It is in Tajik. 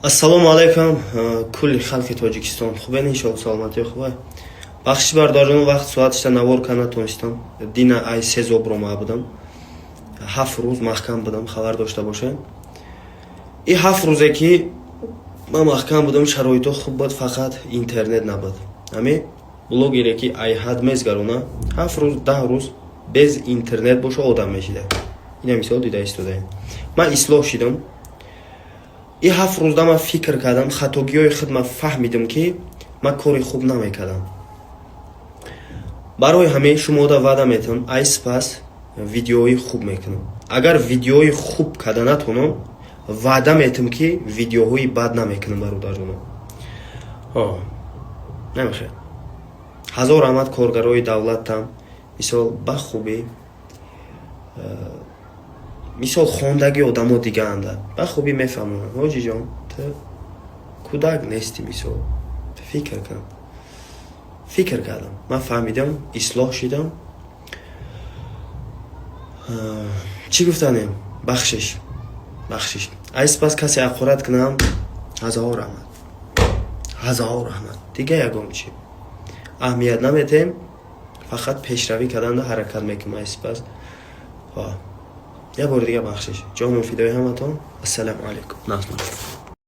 Ассалому алейкум, кулли халқи Тоҷикистон. Хубен иншоалло саломатӣ хубе. Бахши бардорини вақт соатишта навор кана тонистам. Дина ай сезобро ма будам. 7 рӯз маҳкам будам, хабар дошта бошед. И 7 рӯзе ки ма маҳкам будам, шароито хуб буд, фақат интернет набуд. Ами блогере ки ай ҳад мезгарона 7 рӯз 10 рӯз без интернет боша одам мешида. Ина мисол дида истодаем. Ма ислоҳ шидам. И 7 рӯзда ман фикр кардам, хатогиҳои худам фаҳмидам ки ман кори хуб намекардам. Барои ҳамин шумода ваъда метавонам, ай сипас видеои хуб мекунам. Агар видеои хуб карда натавонам, ваъда метавонам ки видеоҳои бад намекунам бародаронам. Намехоҳ. Ҳазор раҳмат коргарои давлатам, мисол ба хубӣ мисол хондаги одамо дигаанда ба хубӣ мефаҳмонанд. ҳоҷиҷон ту кӯдак нести, мисол фикр кардам, ман фаҳмидам, ислоҳ шидам. Чӣ гуфтанем? Бахшиш. Ай сипас касе ақорат кунам, ҳазор раҳмат. Дига ягон чӣ аҳамият наметем, фақат пешравӣ карданда ҳаракат мекунам. Ай сипас. Я бори дига бахшиш. Ҷонам фидои ҳаматон. Ассалому алайкум.